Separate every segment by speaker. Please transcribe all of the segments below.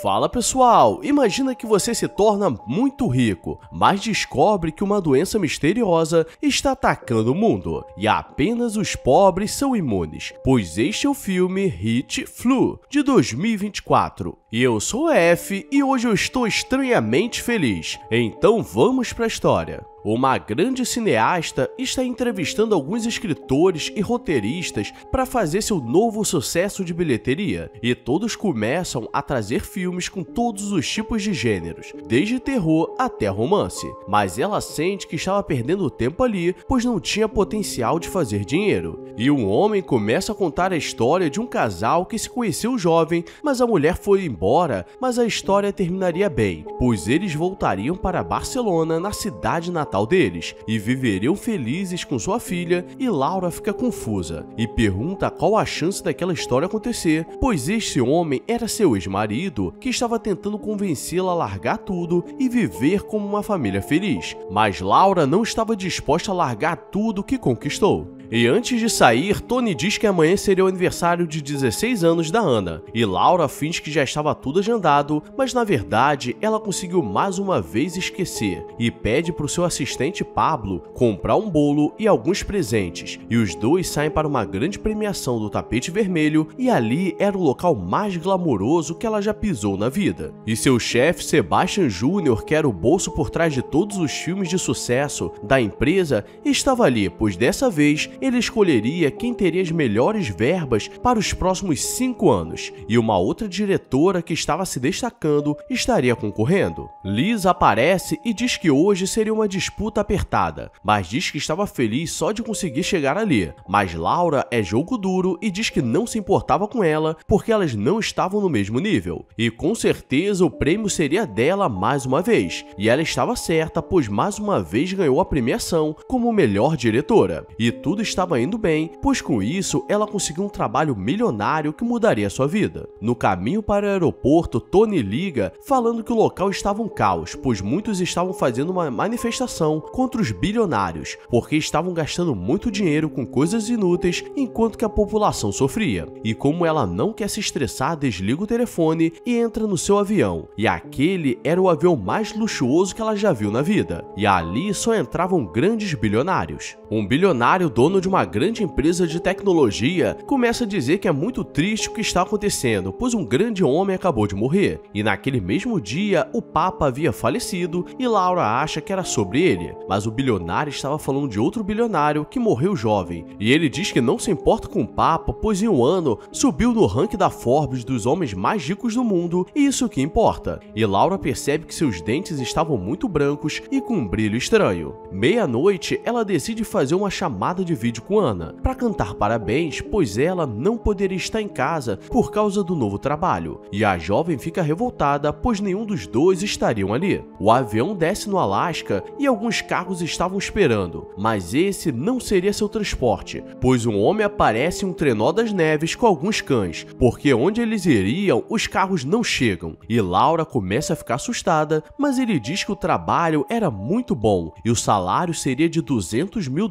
Speaker 1: Fala pessoal, imagina que você se torna muito rico, mas descobre que uma doença misteriosa está atacando o mundo e apenas os pobres são imunes, pois este é o filme Hit Flu, de 2024. E eu sou o F e hoje eu estou estranhamente feliz, então vamos para a história. Uma grande cineasta está entrevistando alguns escritores e roteiristas para fazer seu novo sucesso de bilheteria, e todos começam a trazer filmes com todos os tipos de gêneros, desde terror até romance. Mas ela sente que estava perdendo tempo ali, pois não tinha potencial de fazer dinheiro. E um homem começa a contar a história de um casal que se conheceu jovem, mas a mulher foi embora, mas a história terminaria bem, pois eles voltariam para Barcelona, na cidade natal deles, e viveriam felizes com sua filha. E Laura fica confusa e pergunta qual a chance daquela história acontecer, pois este homem era seu ex-marido que estava tentando convencê-la a largar tudo e viver como uma família feliz. Mas Laura não estava disposta a largar tudo que conquistou. E antes de sair, Tony diz que amanhã seria o aniversário de 16 anos da Ana, e Laura finge que já estava tudo agendado, mas na verdade ela conseguiu mais uma vez esquecer, e pede para o seu assistente Pablo comprar um bolo e alguns presentes, e os dois saem para uma grande premiação do tapete vermelho, e ali era o local mais glamouroso que ela já pisou na vida. E seu chefe Sebastian Jr., que era o bolso por trás de todos os filmes de sucesso da empresa, estava ali, pois dessa vez ele escolheria quem teria as melhores verbas para os próximos 5 anos, e uma outra diretora que estava se destacando estaria concorrendo. Liz aparece e diz que hoje seria uma disputa apertada, mas diz que estava feliz só de conseguir chegar ali. Mas Laura é jogo duro e diz que não se importava com ela porque elas não estavam no mesmo nível, e com certeza o prêmio seria dela mais uma vez, e ela estava certa, pois mais uma vez ganhou a premiação como melhor diretora, e tudo estava indo bem, pois com isso ela conseguiu um trabalho milionário que mudaria sua vida. No caminho para o aeroporto, Tony liga falando que o local estava um caos, pois muitos estavam fazendo uma manifestação contra os bilionários, porque estavam gastando muito dinheiro com coisas inúteis enquanto que a população sofria. E como ela não quer se estressar, desliga o telefone e entra no seu avião. E aquele era o avião mais luxuoso que ela já viu na vida. E ali só entravam grandes bilionários. Um bilionário dono de uma grande empresa de tecnologia começa a dizer que é muito triste o que está acontecendo, pois um grande homem acabou de morrer, e naquele mesmo dia o Papa havia falecido, e Laura acha que era sobre ele, mas o bilionário estava falando de outro bilionário que morreu jovem, e ele diz que não se importa com o Papa, pois em um ano subiu no ranking da Forbes dos homens mais ricos do mundo, e isso que importa. E Laura percebe que seus dentes estavam muito brancos e com um brilho estranho. Meia-noite, ela decide fazer uma chamada de vídeo com Ana para cantar parabéns, pois ela não poderia estar em casa por causa do novo trabalho, e a jovem fica revoltada pois nenhum dos dois estariam ali. O avião desce no Alasca e alguns carros estavam esperando, mas esse não seria seu transporte, pois um homem aparece em um trenó das neves com alguns cães, porque onde eles iriam os carros não chegam, e Laura começa a ficar assustada, mas ele diz que o trabalho era muito bom e o salário seria de $200 mil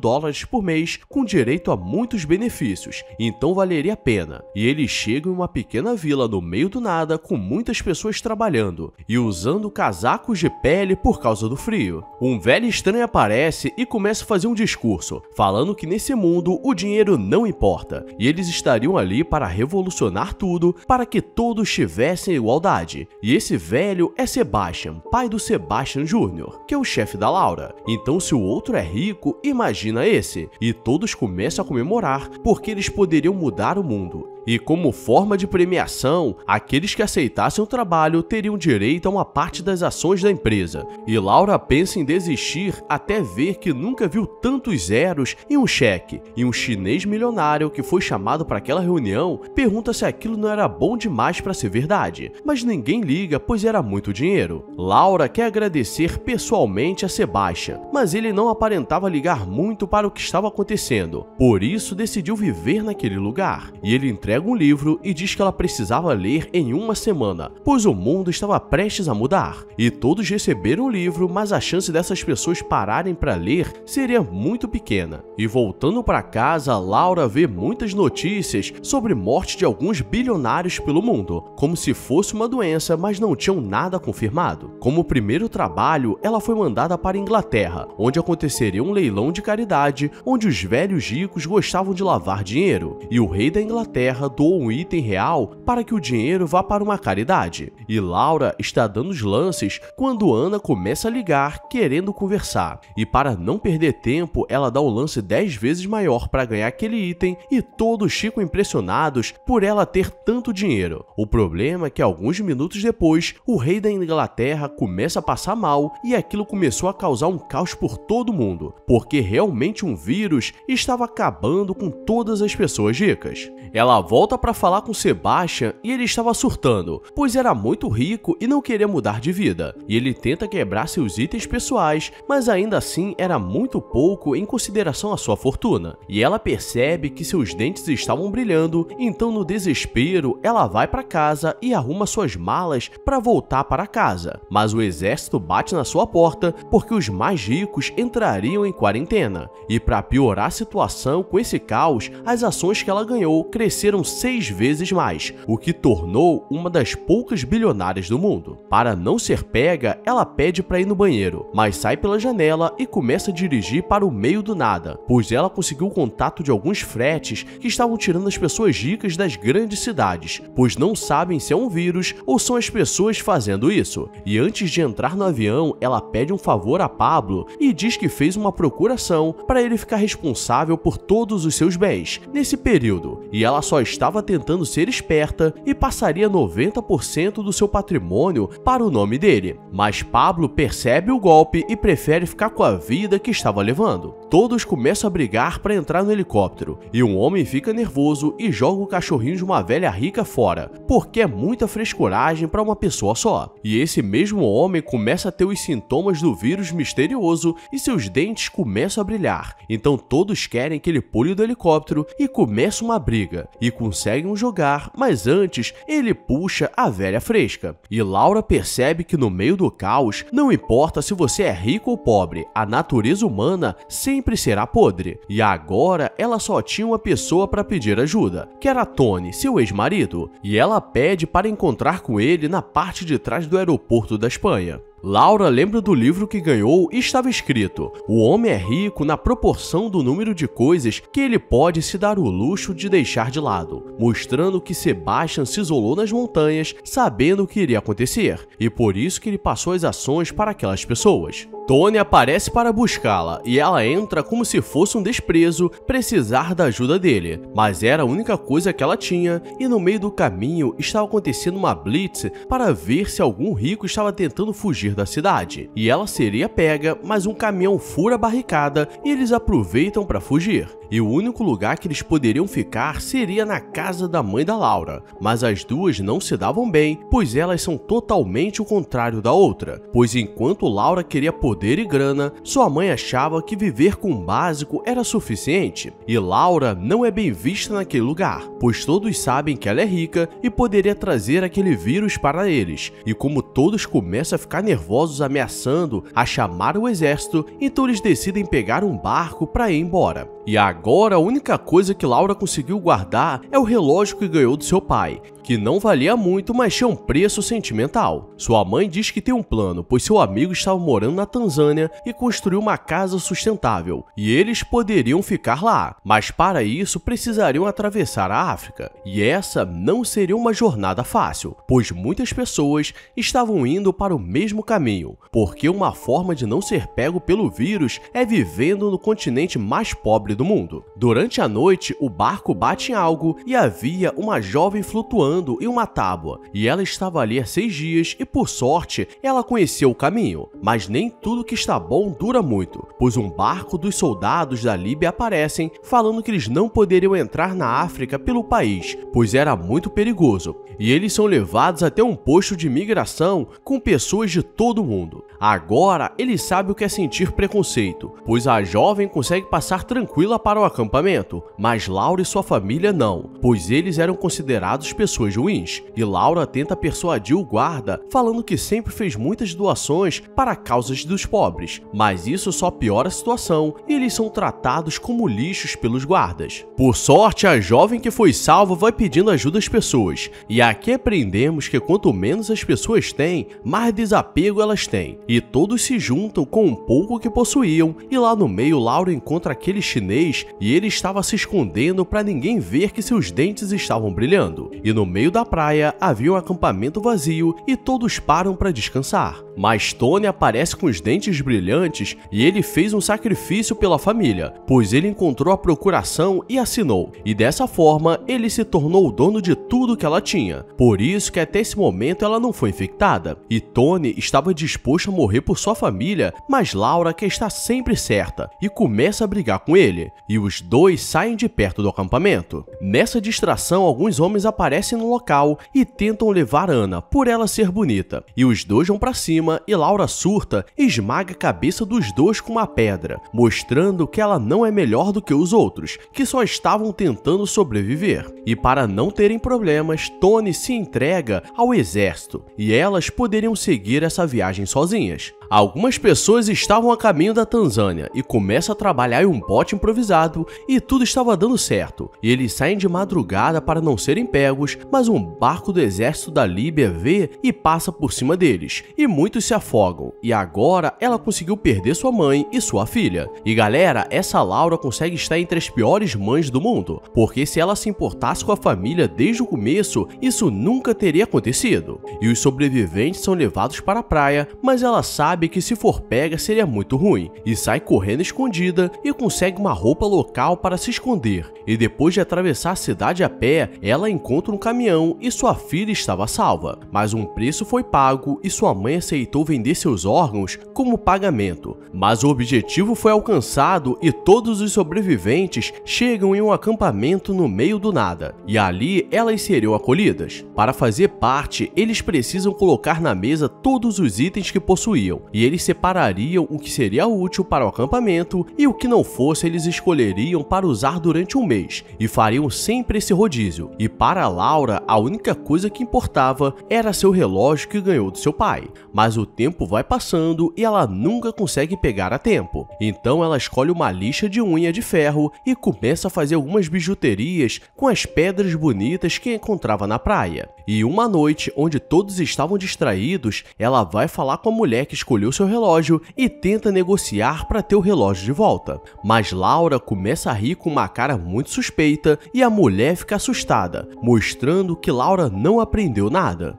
Speaker 1: por mês, com direito a muitos benefícios, então valeria a pena. E eles chegam em uma pequena vila no meio do nada, com muitas pessoas trabalhando e usando casacos de pele por causa do frio. Um velho estranho aparece e começa a fazer um discurso, falando que nesse mundo o dinheiro não importa, e eles estariam ali para revolucionar tudo, para que todos tivessem igualdade. E esse velho é Sebastian, pai do Sebastian Jr., que é o chefe da Laura. Então se o outro é rico, imagina esse. E todos começam a comemorar, porque eles poderiam mudar o mundo. E como forma de premiação, aqueles que aceitassem o trabalho teriam direito a uma parte das ações da empresa. E Laura pensa em desistir até ver que nunca viu tantos zeros em um cheque. E um chinês milionário que foi chamado para aquela reunião pergunta se aquilo não era bom demais para ser verdade. Mas ninguém liga, pois era muito dinheiro. Laura quer agradecer pessoalmente a Sebastian, mas ele não aparentava ligar muito para o que estava acontecendo. Por isso decidiu viver naquele lugar. E ele entrega pega um livro e diz que ela precisava ler em uma semana, pois o mundo estava prestes a mudar. E todos receberam o livro, mas a chance dessas pessoas pararem para ler seria muito pequena. E voltando para casa, Laura vê muitas notícias sobre morte de alguns bilionários pelo mundo, como se fosse uma doença, mas não tinham nada confirmado. Como primeiro trabalho, ela foi mandada para a Inglaterra, onde aconteceria um leilão de caridade, onde os velhos ricos gostavam de lavar dinheiro, e o rei da Inglaterra doou um item real para que o dinheiro vá para uma caridade. E Laura está dando os lances quando Ana começa a ligar querendo conversar. E para não perder tempo, ela dá um lance 10 vezes maior para ganhar aquele item e todos ficam impressionados por ela ter tanto dinheiro. O problema é que alguns minutos depois, o rei da Inglaterra começa a passar mal e aquilo começou a causar um caos por todo mundo, porque realmente um vírus estava acabando com todas as pessoas ricas. Ela volta para falar com Sebastian e ele estava surtando, pois era muito rico e não queria mudar de vida, e ele tenta quebrar seus itens pessoais, mas ainda assim era muito pouco em consideração à sua fortuna. E ela percebe que seus dentes estavam brilhando, então no desespero ela vai para casa e arruma suas malas para voltar para casa. Mas o exército bate na sua porta porque os mais ricos entrariam em quarentena. E para piorar a situação com esse caos, as ações que ela ganhou cresceram 6 vezes mais, o que tornou uma das poucas bilionárias do mundo. Para não ser pega, ela pede para ir no banheiro, mas sai pela janela e começa a dirigir para o meio do nada, pois ela conseguiu o contato de alguns fretes que estavam tirando as pessoas ricas das grandes cidades, pois não sabem se é um vírus ou são as pessoas fazendo isso. E antes de entrar no avião, ela pede um favor a Pablo e diz que fez uma procuração para ele ficar responsável por todos os seus bens nesse período, e ela só estava tentando ser esperta e passaria 90% do seu patrimônio para o nome dele. Mas Pablo percebe o golpe e prefere ficar com a vida que estava levando. Todos começam a brigar para entrar no helicóptero, e um homem fica nervoso e joga o cachorrinho de uma velha rica fora, porque é muita frescuragem para uma pessoa só. E esse mesmo homem começa a ter os sintomas do vírus misterioso e seus dentes começam a brilhar. Então todos querem que ele pule do helicóptero e começa uma briga, e conseguem jogar, mas antes ele puxa a velha fresca. E Laura percebe que no meio do caos, não importa se você é rico ou pobre, a natureza humana sempre será podre. E agora ela só tinha uma pessoa para pedir ajuda, que era Tony, seu ex-marido, e ela pede para encontrar com ele na parte de trás do aeroporto da Espanha. Laura lembra do livro que ganhou e estava escrito: o homem é rico na proporção do número de coisas que ele pode se dar o luxo de deixar de lado, mostrando que Sebastian se isolou nas montanhas sabendo o que iria acontecer, e por isso que ele passou as ações para aquelas pessoas. Tony aparece para buscá-la e ela entra como se fosse um desprezo precisar da ajuda dele, mas era a única coisa que ela tinha, e no meio do caminho estava acontecendo uma blitz para ver se algum rico estava tentando fugir da cidade, e ela seria pega, mas um caminhão fura a barricada e eles aproveitam para fugir. E o único lugar que eles poderiam ficar seria na casa da mãe da Laura, mas as duas não se davam bem, pois elas são totalmente o contrário da outra, pois enquanto Laura queria poder e grana, sua mãe achava que viver com o básico era suficiente, e Laura não é bem vista naquele lugar, pois todos sabem que ela é rica e poderia trazer aquele vírus para eles, e como todos começam a ficar nervosos ameaçando a chamar o exército, então eles decidem pegar um barco para ir embora. E agora a única coisa que Laura conseguiu guardar é o relógio que ganhou do seu pai, que não valia muito, mas tinha um preço sentimental. Sua mãe diz que tem um plano, pois seu amigo estava morando na Tanzânia e construiu uma casa sustentável, e eles poderiam ficar lá, mas para isso precisariam atravessar a África. E essa não seria uma jornada fácil, pois muitas pessoas estavam indo para o mesmo caminho, porque uma forma de não ser pego pelo vírus é vivendo no continente mais pobre do mundo. Durante a noite, o barco bate em algo e havia uma jovem flutuando comando em uma tábua, e ela estava ali há 6 dias e, por sorte, ela conhecia o caminho. Mas nem tudo que está bom dura muito, pois um barco dos soldados da Líbia aparecem falando que eles não poderiam entrar na África pelo país, pois era muito perigoso, e eles são levados até um posto de imigração com pessoas de todo o mundo. Agora ele sabe o que é sentir preconceito, pois a jovem consegue passar tranquila para o acampamento, mas Laura e sua família não, pois eles eram considerados pessoas ruins, e Laura tenta persuadir o guarda, falando que sempre fez muitas doações para causas dos pobres, mas isso só piora a situação e eles são tratados como lixos pelos guardas. Por sorte, a jovem que foi salva vai pedindo ajuda às pessoas, e aqui aprendemos que quanto menos as pessoas têm, mais desapego elas têm, e todos se juntam com um pouco que possuíam, e lá no meio Laura encontra aquele chinês e ele estava se escondendo para ninguém ver que seus dentes estavam brilhando. E no meio da praia havia um acampamento vazio e todos param para descansar. Mas Tony aparece com os dentes brilhantes e ele fez um sacrifício pela família, pois ele encontrou a procuração e assinou, e dessa forma ele se tornou o dono de tudo que ela tinha. Por isso que até esse momento ela não foi infectada, e Tony estava disposto a morrer por sua família, mas Laura quer estar sempre certa e começa a brigar com ele, e os dois saem de perto do acampamento. Nessa distração, alguns homens aparecem no local e tentam levar Ana por ela ser bonita, e os dois vão para cima e Laura surta e esmaga a cabeça dos dois com uma pedra, mostrando que ela não é melhor do que os outros, que só estavam tentando sobreviver. E para não terem problemas, Tony se entrega ao exército, e elas poderiam seguir essa viagem sozinhas. Algumas pessoas estavam a caminho da Tanzânia e começam a trabalhar em um bote improvisado e tudo estava dando certo. E eles saem de madrugada para não serem pegos, mas um barco do exército da Líbia vê e passa por cima deles, e muitos se afogam. E agora ela conseguiu perder sua mãe e sua filha. E galera, essa Laura consegue estar entre as piores mães do mundo, porque se ela se importasse com a família desde o começo, isso nunca teria acontecido. E os sobreviventes são levados para a praia, mas ela sabe que se for pega seria muito ruim, e sai correndo escondida e consegue uma roupa local para se esconder. E depois de atravessar a cidade a pé, ela encontra um caminhão e sua filha estava salva. Mas um preço foi pago e sua mãe aceitou vender seus órgãos como pagamento. Mas o objetivo foi alcançado e todos os sobreviventes chegam em um acampamento no meio do nada, e ali elas seriam acolhidas. Para fazer parte, eles precisam colocar na mesa todos os itens que possuíam, e eles separariam o que seria útil para o acampamento e o que não fosse eles escolheriam para usar durante um mês, e fariam sempre esse rodízio. E para Laura, a única coisa que importava era seu relógio que ganhou do seu pai. Mas o tempo vai passando e ela nunca consegue pegar a tempo. Então ela escolhe uma lixa de unha de ferro e começa a fazer algumas bijuterias com as pedras bonitas que encontrava na praia. E uma noite, onde todos estavam distraídos, ela vai falar com a mulher que escolheu seu relógio e tenta negociar para ter o relógio de volta. Mas Laura começa a rir com uma cara muito suspeita e a mulher fica assustada, mostrando que Laura não aprendeu nada.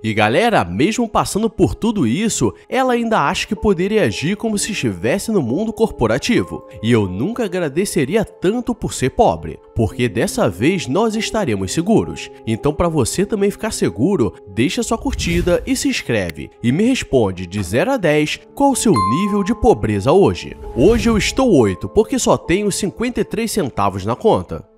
Speaker 1: E galera, mesmo passando por tudo isso, ela ainda acha que poderia agir como se estivesse no mundo corporativo. E eu nunca agradeceria tanto por ser pobre, porque dessa vez nós estaremos seguros. Então para você também ficar seguro, deixa sua curtida e se inscreve. E me responde de 0 a 10 qual o seu nível de pobreza hoje. Hoje eu estou 8, porque só tenho 53 centavos na conta.